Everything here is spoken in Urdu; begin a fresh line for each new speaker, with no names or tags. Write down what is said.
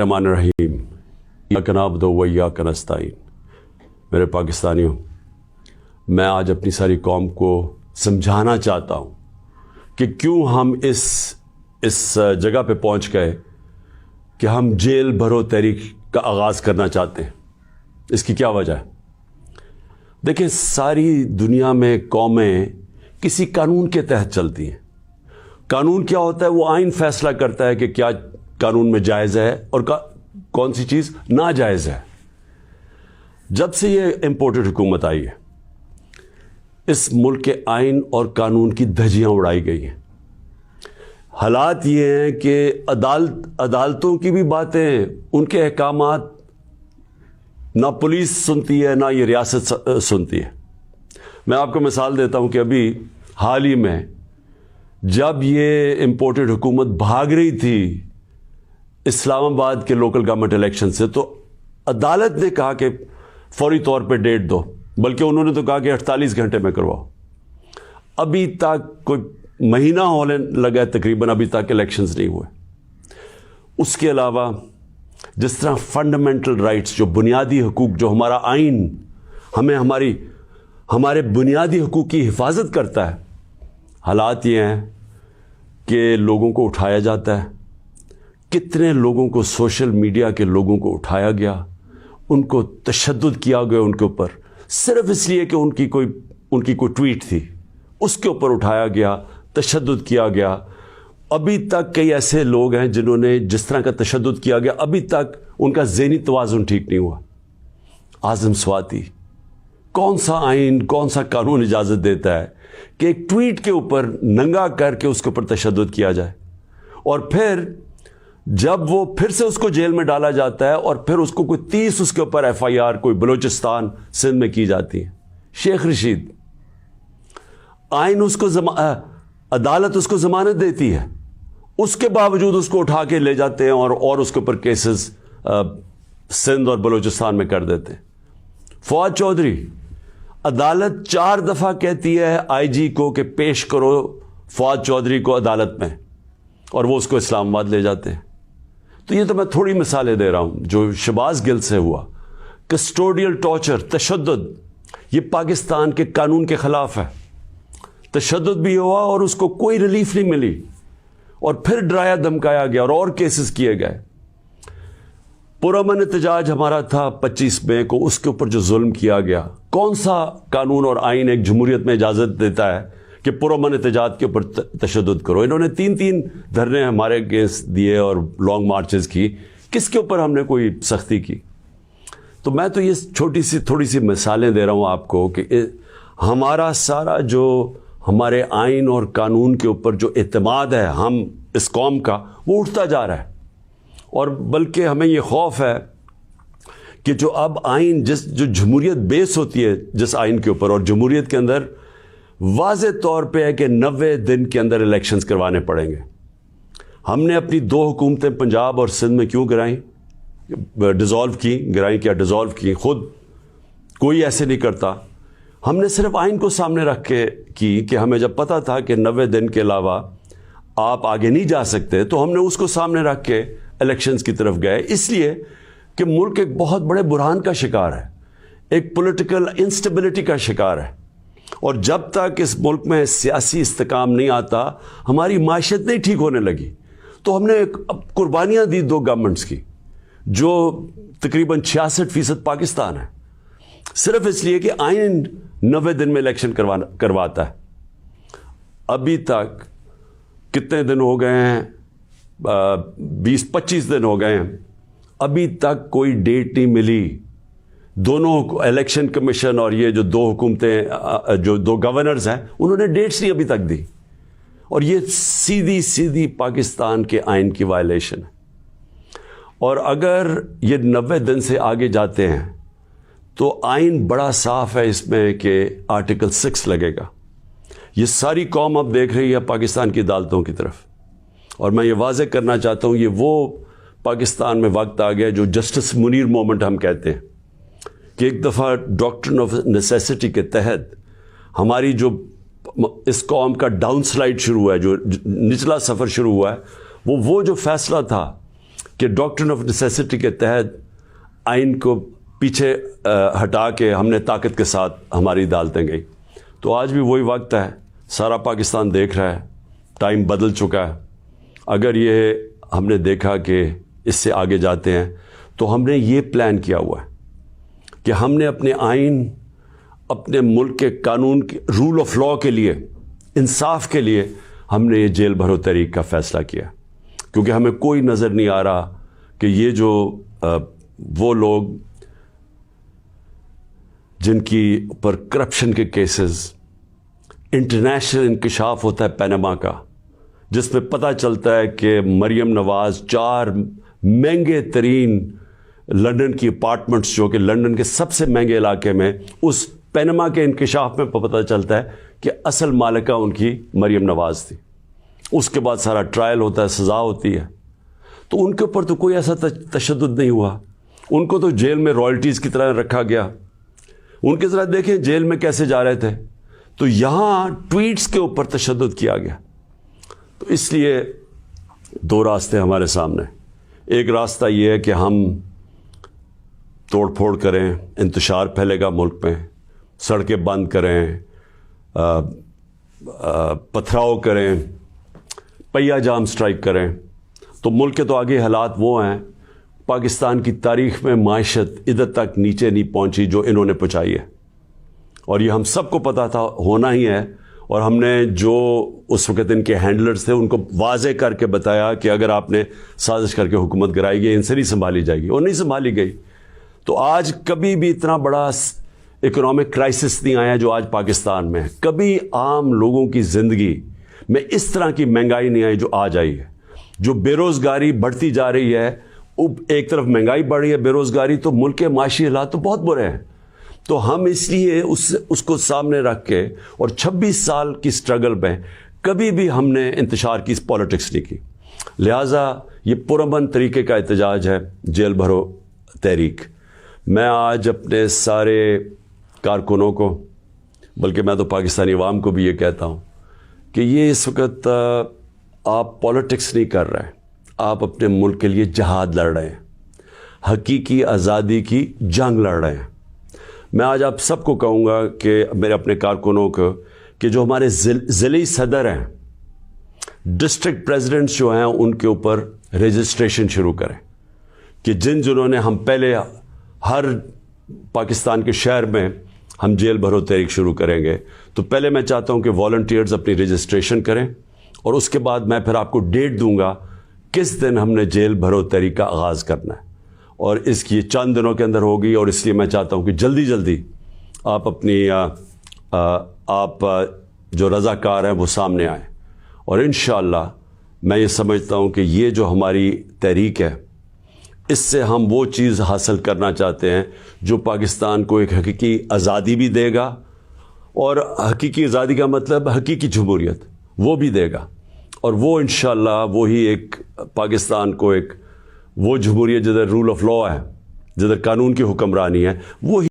الرحمن الرحیم ایاک نعبد و ایاک نستعین۔ میرے پاکستانیوں، میں آج اپنی ساری قوم کو سمجھانا چاہتا ہوں کہ کیوں ہم اس جگہ پہ پہنچ گئے کہ ہم جیل بھرو تحریک کا آغاز کرنا چاہتے ہیں۔ اس کی کیا وجہ ہے؟ دیکھیں، ساری دنیا میں قومیں کسی قانون کے تحت چلتی ہیں۔ قانون کیا ہوتا ہے؟ وہ آئین فیصلہ کرتا ہے کہ کیا قانون میں جائز ہے اور کون سی چیز ناجائز ہے۔ جب سے یہ امپورٹڈ حکومت آئی ہے، اس ملک کے آئین اور قانون کی دھجیاں اڑائی گئی ہیں۔ حالات یہ ہیں کہ عدالتوں کی بھی باتیں، ان کے احکامات نہ پولیس سنتی ہے نہ یہ ریاست سنتی ہے۔ میں آپ کو مثال دیتا ہوں کہ ابھی حال ہی میں جب یہ امپورٹڈ حکومت بھاگ رہی تھی اسلام آباد کے لوکل گورنمنٹ الیکشن سے، تو عدالت نے کہا کہ فوری طور پہ ڈیٹ دو، بلکہ انہوں نے تو کہا کہ 48 گھنٹے میں کرواؤ۔ ابھی تک کوئی مہینہ ہونے لگا ہے تقریباً، ابھی تک الیکشنز نہیں ہوئے۔ اس کے علاوہ جس طرح فنڈامنٹل رائٹس، جو بنیادی حقوق، جو ہمارا آئین ہمیں ہمارے بنیادی حقوق کی حفاظت کرتا ہے، حالات یہ ہیں کہ لوگوں کو اٹھایا جاتا ہے۔ کتنے لوگوں کو، سوشل میڈیا کے لوگوں کو اٹھایا گیا، ان کو تشدد کیا گیا ان کے اوپر، صرف اس لیے کہ ان کی کوئی ٹویٹ تھی، اس کے اوپر اٹھایا گیا، تشدد کیا گیا۔ ابھی تک کئی ایسے لوگ ہیں جنہوں نے جس طرح کا تشدد کیا گیا، ابھی تک ان کا ذہنی توازن ٹھیک نہیں ہوا۔ اعظم سواتی، کون سا آئین، کون سا قانون اجازت دیتا ہے کہ ایک ٹویٹ کے اوپر ننگا کر کے اس کے اوپر تشدد کیا جائے، اور پھر جب وہ پھر سے اس کو جیل میں ڈالا جاتا ہے اور پھر اس کو کوئی 30 اس کے اوپر FIR کوئی بلوچستان سندھ میں کی جاتی ہے۔ شیخ رشید، آئین اس کو عدالت اس کو ضمانت دیتی ہے، اس کے باوجود اس کو اٹھا کے لے جاتے ہیں اور اس کے اوپر کیسز سندھ اور بلوچستان میں کر دیتے ہیں۔ فواد چودھری، عدالت 4 دفعہ کہتی ہے IG کو کہ پیش کرو فواد چودھری کو عدالت میں، اور وہ اس کو اسلام آباد لے جاتے ہیں۔ تو یہ تو میں تھوڑی مثالیں دے رہا ہوں جو شہباز گل سے ہوا۔ کسٹوڈیل ٹارچر، تشدد، یہ پاکستان کے قانون کے خلاف ہے۔ تشدد بھی ہوا اور اس کو کوئی ریلیف نہیں ملی، اور پھر ڈرایا دھمکایا گیا اور کیسز کیے گئے۔ پرامن احتجاج ہمارا تھا 25 مئی کو، اس کے اوپر جو ظلم کیا گیا، کون سا قانون اور آئین ایک جمہوریت میں اجازت دیتا ہے کہ پرامن احتجاج کے اوپر تشدد کرو؟ انہوں نے 3 دھرنے ہمارے اگینسٹ دیے اور لانگ مارچز کی، کس کے اوپر ہم نے کوئی سختی کی؟ تو میں تو یہ تھوڑی سی مثالیں دے رہا ہوں آپ کو کہ ہمارا سارا جو ہمارے آئین اور قانون کے اوپر جو اعتماد ہے ہم اس قوم کا، وہ اٹھتا جا رہا ہے، اور بلکہ ہمیں یہ خوف ہے کہ جو اب آئین جو جمہوریت بیس ہوتی ہے جس آئین کے اوپر، اور جمہوریت کے اندر واضح طور پہ ہے کہ 90 دن کے اندر الیکشنز کروانے پڑیں گے۔ ہم نے اپنی 2 حکومتیں پنجاب اور سندھ میں کیوں گرائیں؟ گرائیں کیا ڈیزالو کی؟ خود کوئی ایسے نہیں کرتا۔ ہم نے صرف آئین کو سامنے رکھ کے کی کہ ہمیں جب پتہ تھا کہ 90 دن کے علاوہ آپ آگے نہیں جا سکتے، تو ہم نے اس کو سامنے رکھ کے الیکشنز کی طرف گئے، اس لیے کہ ملک ایک بہت بڑے بحران کا شکار ہے، ایک پولیٹیکل انسٹیبلٹی کا شکار ہے، اور جب تک اس ملک میں سیاسی استحکام نہیں آتا، ہماری معیشت نہیں ٹھیک ہونے لگی۔ تو ہم نے قربانیاں دی 2 گورنمنٹس کی، جو تقریباً 66% پاکستان ہے، صرف اس لیے کہ آئین 90 دن میں الیکشن کرواتا ہے۔ ابھی تک کتنے دن ہو گئے ہیں؟ 20-25 دن ہو گئے ہیں، ابھی تک کوئی ڈیٹ نہیں ملی۔ دونوں الیکشن کمیشن اور یہ جو 2 حکومتیں، جو 2 گورنرز ہیں، انہوں نے ڈیٹس نہیں ابھی تک دی، اور یہ سیدھی پاکستان کے آئین کی وائلیشن ہے۔ اور اگر یہ 90 دن سے آگے جاتے ہیں تو آئین بڑا صاف ہے اس میں کہ آرٹیکل 6 لگے گا۔ یہ ساری قوم اب دیکھ رہی ہے پاکستان کی عدالتوں کی طرف، اور میں یہ واضح کرنا چاہتا ہوں، یہ وہ پاکستان میں وقت آ گیا جو جسٹس منیر مومنٹ ہم کہتے ہیں، کہ ایک دفعہ ڈاکٹرن آف نیسیسٹی کے تحت ہماری جو اس قوم کا ڈاؤن سلائڈ شروع ہوا ہے، جو نچلا سفر شروع ہوا ہے، وہ جو فیصلہ تھا کہ ڈاکٹرن آف نیسیسٹی کے تحت آئین کو پیچھے ہٹا کے ہم نے طاقت کے ساتھ ہماری عدالتیں گئی. تو آج بھی وہی وقت ہے, سارا پاکستان دیکھ رہا ہے, ٹائم بدل چکا ہے. اگر یہ ہم نے دیکھا کہ اس سے آگے جاتے ہیں تو ہم نے یہ پلان کیا ہوا ہے کہ ہم نے اپنے آئین, اپنے ملک کے قانون کے رول آف لاء کے لیے, انصاف کے لیے ہم نے یہ جیل بھرو تحریک کا فیصلہ کیا, کیونکہ ہمیں کوئی نظر نہیں آ رہا کہ یہ جو وہ لوگ جن کی پر کرپشن کے کیسز, انٹرنیشنل انکشاف ہوتا ہے پینما کا, جس میں پتہ چلتا ہے کہ مریم نواز 4 مہنگے ترین لندن کی اپارٹمنٹس, جو کہ لندن کے سب سے مہنگے علاقے میں, اس پینما کے انکشاف میں پتہ چلتا ہے کہ اصل مالکہ ان کی مریم نواز تھی. اس کے بعد سارا ٹرائل ہوتا ہے, سزا ہوتی ہے. تو ان کے اوپر تو کوئی ایسا تشدد نہیں ہوا, ان کو تو جیل میں رائلٹیز کی طرح رکھا گیا. ان کے ذرا دیکھیں جیل میں کیسے جا رہے تھے. تو یہاں ٹویٹس کے اوپر تشدد کیا گیا. تو اس لیے 2 راستے ہمارے سامنے. ایک راستہ یہ ہے کہ ہم توڑ پھوڑ کریں, انتشار پھیلے گا ملک میں, سڑکیں بند کریں, پتھراؤ کریں, پہیہ جام سٹرائک کریں. تو ملک کے تو آگے حالات وہ ہیں, پاکستان کی تاریخ میں معیشت ادھر تک نیچے نہیں پہنچی جو انہوں نے پہنچائی ہے, اور یہ ہم سب کو پتا تھا ہونا ہی ہے. اور ہم نے جو اس وقت ان کے ہینڈلرز تھے ان کو واضح کر کے بتایا کہ اگر آپ نے سازش کر کے حکومت گرائی گئی, ان سے نہیں سنبھالی جائے گی, اور نہیں سنبھالی گئی. تو آج کبھی بھی اتنا بڑا اکنامک کرائسس نہیں آیا جو آج پاکستان میں ہے. کبھی عام لوگوں کی زندگی میں اس طرح کی مہنگائی نہیں آئی جو آج آئی ہے. جو بے روزگاری بڑھتی جا رہی ہے, ایک طرف مہنگائی بڑھ رہی ہے, بے روزگاری, تو ملک کے معاشی حالات تو بہت برے ہیں. تو ہم اس لیے اس کو سامنے رکھ کے, اور 26 سال کی سٹرگل میں کبھی بھی ہم نے انتشار کی پالیٹکس نہیں کی. لہٰذا یہ پرامن طریقے کا احتجاج ہے جیل بھرو تحریک. میں آج اپنے سارے کارکنوں کو, بلکہ میں تو پاکستانی عوام کو بھی یہ کہتا ہوں کہ یہ اس وقت آپ پالیٹکس نہیں کر رہے ہیں, آپ اپنے ملک کے لیے جہاد لڑ رہے ہیں, حقیقی آزادی کی جنگ لڑ رہے ہیں. میں آج آپ سب کو کہوں گا کہ میرے اپنے کارکنوں کو کہ جو ہمارے ضلعی صدر ہیں, ڈسٹرکٹ پریزیڈنٹس جو ہیں, ان کے اوپر رجسٹریشن شروع کریں کہ جنہوں نے ہم پہلے ہر پاکستان کے شہر میں ہم جیل بھرو تحریک شروع کریں گے. تو پہلے میں چاہتا ہوں کہ والنٹیئرز اپنی رجسٹریشن کریں, اور اس کے بعد میں پھر آپ کو ڈیٹ دوں گا کس دن ہم نے جیل بھرو تحریک کا آغاز کرنا ہے, اور اس کی چند دنوں کے اندر ہوگی. اور اس لیے میں چاہتا ہوں کہ جلدی جلدی آپ اپنی آپ جو رضاکار ہیں وہ سامنے آئیں. اور انشاءاللہ میں یہ سمجھتا ہوں کہ یہ جو ہماری تحریک ہے, اس سے ہم وہ چیز حاصل کرنا چاہتے ہیں جو پاکستان کو ایک حقیقی آزادی بھی دے گا, اور حقیقی آزادی کا مطلب حقیقی جمہوریت وہ بھی دے گا. اور وہ انشاءاللہ وہی ایک پاکستان کو ایک وہ جمہوریت جدھر رول آف لاء ہے, جدھر قانون کی حکمرانی ہے, وہی